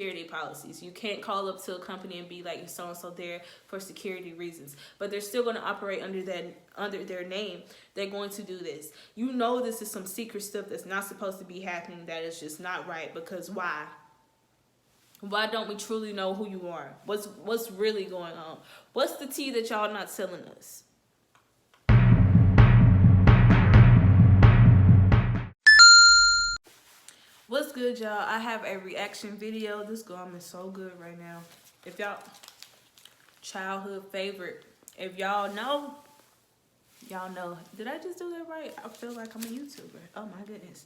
security policies. You can't call up to a company and be like, so and so there for security reasons, but they're still going to operate under their name. They're going to do this. You know, this is some secret stuff that's not supposed to be happening, that is just not right. Because why don't we truly know who you are? What's really going on? What's the tea that y'all not telling us? What's good, y'all? I have a reaction video. This gum is so good right now. If y'all, childhood favorite. If y'all know, y'all know. Did I just do that right? I feel like I'm a YouTuber. Oh my goodness.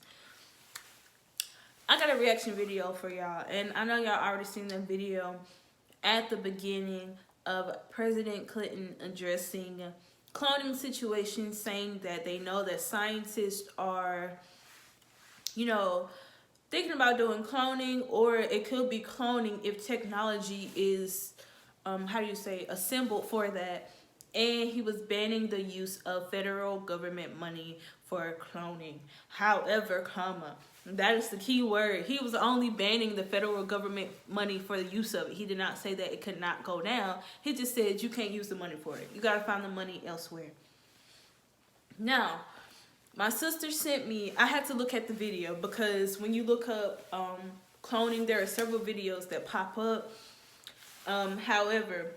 I got a reaction video for y'all, and I know y'all already seen the video at the beginning of President Clinton addressing cloning situations, saying that they know that scientists are, you know, thinking about doing cloning, or it could be cloning if technology is, assembled for that. And he was banning the use of federal government money for cloning. However, that is the key word. He was only banning the federal government money for the use of it. He did not say that it could not go down. He just said you can't use the money for it. You got to find the money elsewhere. Now, my sister sent me, I had to look at the video, because when you look up cloning, there are several videos that pop up. However,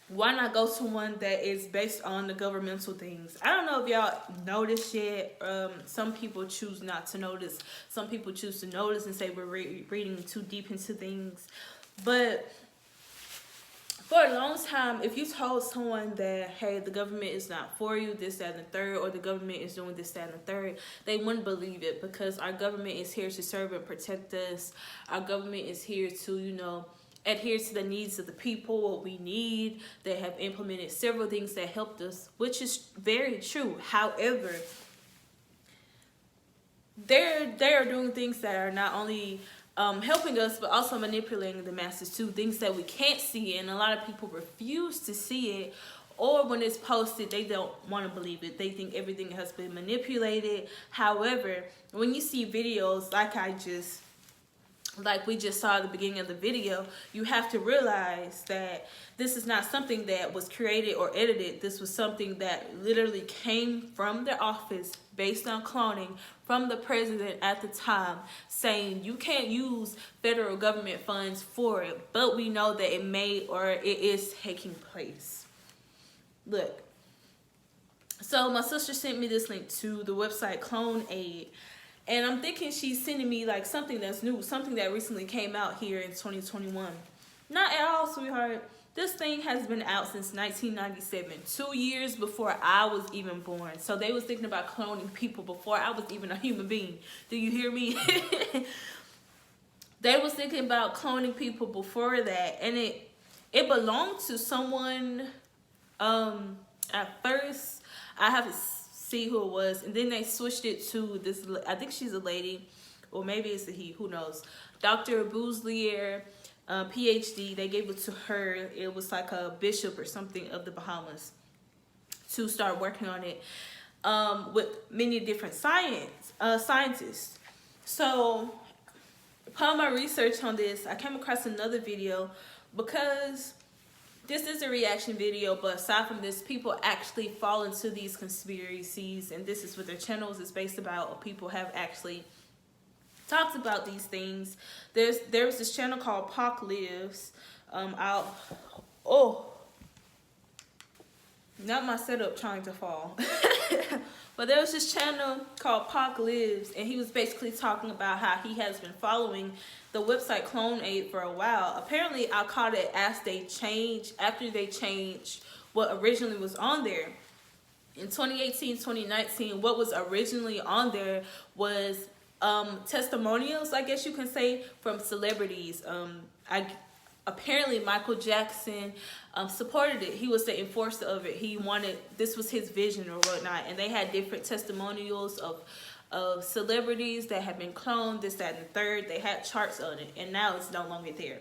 why not go to one that is based on the governmental things? I don't know if y'all noticed yet. Some people choose not to notice. Some people choose to notice and say we're reading too deep into things. But for a long time, if you told someone that, hey, the government is not for you, this, that, and the third, or the government is doing this, that, and the third, they wouldn't believe it, because our government is here to serve and protect us. Our government is here to, you know, adhere to the needs of the people, what we need. They have implemented several things that helped us, which is very true. However, they are doing things that are not only helping us, but also manipulating the masses too. Things that we can't see, and a lot of people refuse to see it, or when it's posted, they don't want to believe it. They think everything has been manipulated. However, when you see videos like we just saw at the beginning of the video, you have to realize that this is not something that was created or edited. This was something that literally came from their office based on cloning from the president at the time, saying you can't use federal government funds for it, but we know that it may, or it is taking place. Look, so my sister sent me this link to the website Clone Aid. And I'm thinking she's sending me like something that's new, something that recently came out here in 2021. Not at all, sweetheart. This thing has been out since 1997, 2 years before I was even born. So they was thinking about cloning people before I was even a human being. Do you hear me? They was thinking about cloning people before that, and it belonged to someone. At first, I have to see who it was, and then they switched it to this, I think she's a lady, or maybe it's a he, who knows, Dr. Bouzlier, PhD. They gave it to her. It was like a bishop or something of the Bahamas, to start working on it with many different scientists. So upon my research on this, I came across another video, because this is a reaction video, but aside from this, people actually fall into these conspiracies, and this is what their channels is based about, or people have actually talked about these things. There's this channel called Pac Lives. Not my setup trying to fall. But there was this channel called Pac Lives, and he was basically talking about how he has been following the website Clone Aid for a while. Apparently, I caught it after they changed what originally was on there. In 2018, 2019, what was originally on there was testimonials, I guess you can say, from celebrities. Apparently Michael Jackson supported it. He was the enforcer of it. This was his vision or whatnot, and they had different testimonials of celebrities that have been cloned, this, that, and the third. They had charts on it, and now it's no longer there.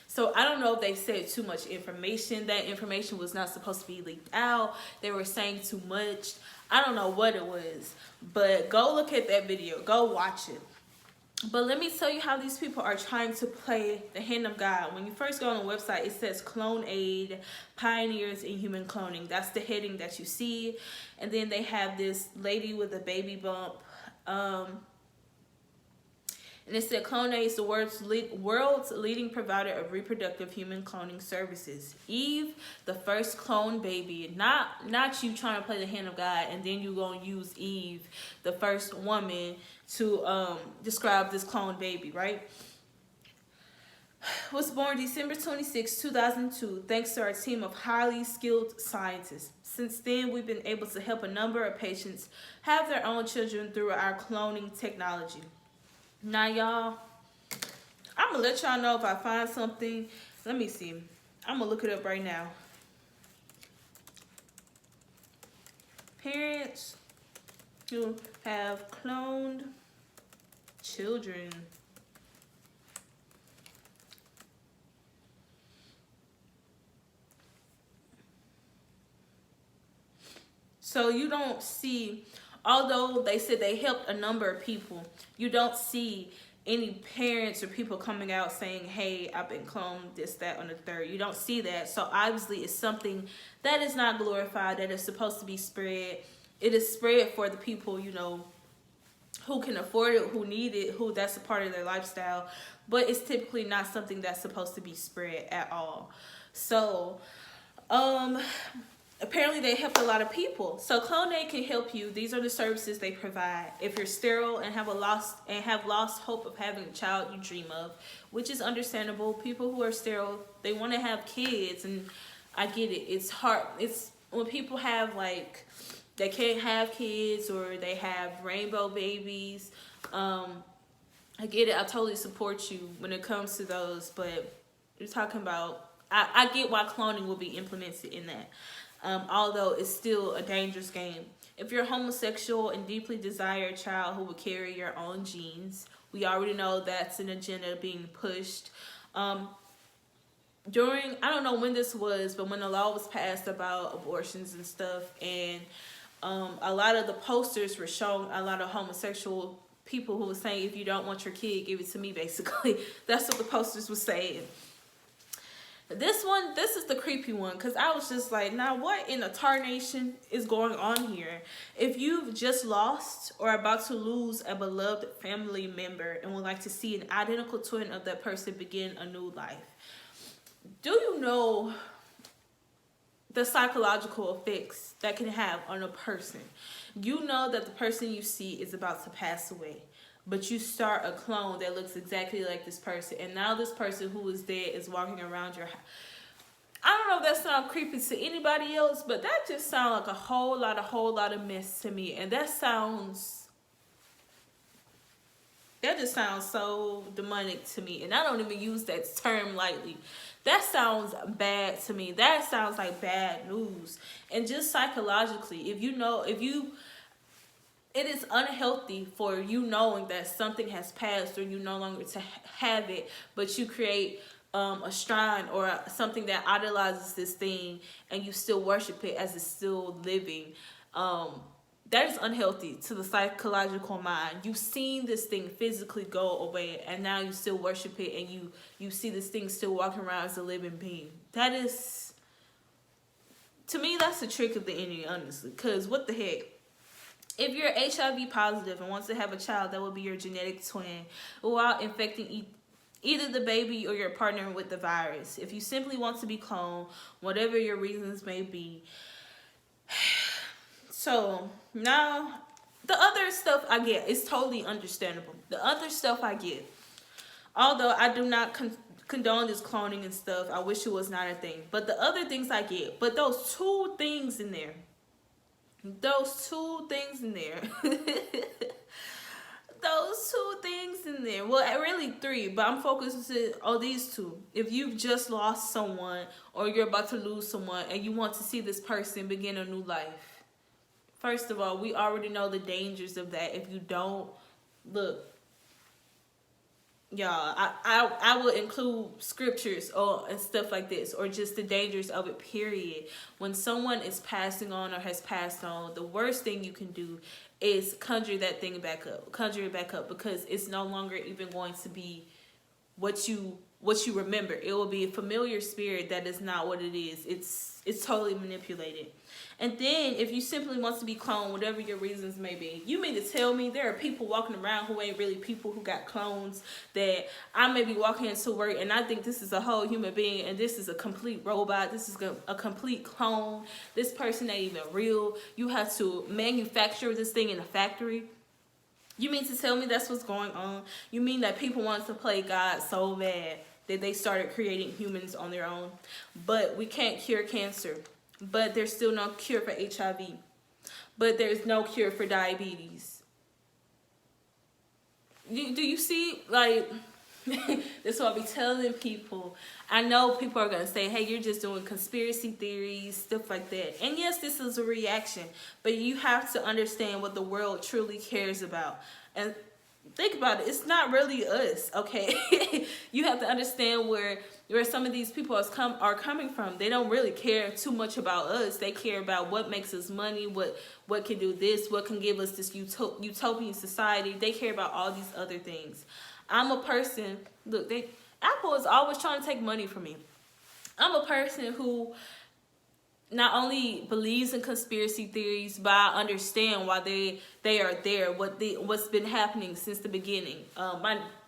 So I don't know if they said too much information. That information was not supposed to be leaked out. They were saying too much. I don't know what it was, but go look at that video. Go watch it. But let me tell you how these people are trying to play the hand of God. When you first go on the website, it says Clone Aid, Pioneers in Human Cloning. That's the heading that you see. And then they have this lady with a baby bump. And it said Clone Aid is the world's leading provider of reproductive human cloning services. Eve, the first clone baby. Not you trying to play the hand of God and then you gonna use Eve, the first woman, to describe this clone baby, right? Was born December 26, 2002, thanks to our team of highly skilled scientists. Since then, we've been able to help a number of patients have their own children through our cloning technology. Now, y'all, I'm going to let y'all know if I find something. Let me see. I'm going to look it up right now. Parents who have cloned children. So you don't see, although they said they helped a number of people, you don't see any parents or people coming out saying, hey, I've been cloned, this, that, and the third. You don't see that. So obviously it's something that is not glorified, that is supposed to be spread. It is spread for the people, you know, who can afford it, who need it, who that's a part of their lifestyle. But it's typically not something that's supposed to be spread at all. So, apparently they helped a lot of people. So Clone Aid can help you. These are the services they provide. If you're sterile and have lost hope of having a child you dream of, which is understandable. People who are sterile, they want to have kids, and I get it. It's hard. It's when people have, like, they can't have kids or they have rainbow babies. I get it. I totally support you when it comes to those, but you're talking about, I get why cloning will be implemented in that. Although it's still a dangerous game. If you're homosexual and deeply desire a child who will carry your own genes, we already know that's an agenda being pushed. During, I don't know when this was, but when the law was passed about abortions and stuff, and a lot of the posters were showing a lot of homosexual people who were saying, if you don't want your kid, give it to me, basically. That's what the posters were saying. This is the creepy one, because I was just like, now what in the tarnation is going on here? If you've just lost or about to lose a beloved family member and would like to see an identical twin of that person begin a new life, do you know the psychological effects that can have on a person? You know that the person you see is about to pass away, but you start a clone that looks exactly like this person, and now this person who is dead is walking around your house. I don't know if that sounds creepy to anybody else, but that just sounds like a whole lot of mess to me. And that just sounds so demonic to me. And I don't even use that term lightly. That sounds bad to me. That sounds like bad news. And just psychologically, it is unhealthy for you knowing that something has passed or you no longer to have it, but you create a shrine or something that idolizes this thing and you still worship it as it's still living. That is unhealthy to the psychological mind. You've seen this thing physically go away, and now you still worship it, and you see this thing still walking around as a living being. That is, to me, that's a trick of the enemy, honestly. Because what the heck? If you're HIV positive and wants to have a child, that will be your genetic twin while infecting either the baby or your partner with the virus. If you simply want to be cloned, whatever your reasons may be. So now the other stuff I get is totally understandable. The other stuff I get, although I do not condone this cloning and stuff, I wish it was not a thing. But the other things I get, but those two things in there, those two things in there, well, really three, but I'm focusing on these two. If you've just lost someone or you're about to lose someone and you want to see this person begin a new life, first of all, we already know the dangers of that. If you don't, look, y'all, I will include scriptures or and stuff like this, or just the dangers of it, period. When someone is passing on or has passed on, the worst thing you can do is conjure that thing back up, conjure it back up, because it's no longer even going to be what you remember. It will be a familiar spirit that is not what it is. It's totally manipulated. And then if you simply want to be cloned, whatever your reasons may be, you mean to tell me there are people walking around who ain't really people, who got clones, that I may be walking into work and I think this is a whole human being and this is a complete robot, this is a complete clone, this person ain't even real, you have to manufacture this thing in a factory? You mean to tell me that's what's going on? You mean that people want to play God so bad that they started creating humans on their own? But we can't cure cancer. But there's still no cure for HIV. But there's no cure for diabetes. Do you see? Like, that's what I be telling people. I know people are going to say, hey, you're just doing conspiracy theories, stuff like that. And yes, this is a reaction. But you have to understand what the world truly cares about. And think about it. It's not really us, okay? You have to understand where some of these people are coming from. They don't really care too much about us. They care about what makes us money, what can do this, what can give us this utopian society. They care about all these other things. I'm a person, look, Apple is always trying to take money from me. I'm a person who not only believes in conspiracy theories, but I understand why they are there, what's been happening since the beginning.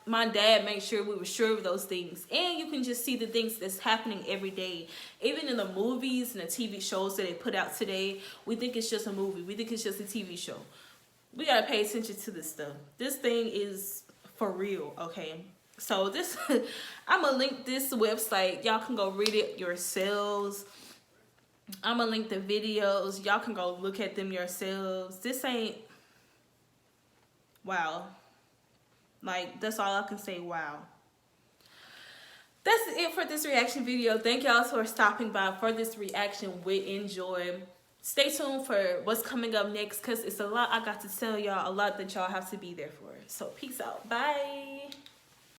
My dad made sure we were sure of those things. And you can just see the things that's happening every day. Even in the movies and the TV shows that they put out today, we think it's just a movie. We think it's just a TV show. We got to pay attention to this stuff. This thing is for real, okay? So this, I'm going to link this website. Y'all can go read it yourselves. I'm going to link the videos. Y'all can go look at them yourselves. This ain't, wow. Like, that's all I can say, wow. That's it for this reaction video. Thank y'all for stopping by for this reaction with NJOiY. Stay tuned for what's coming up next, because it's a lot I got to tell y'all, a lot that y'all have to be there for. So, peace out. Bye.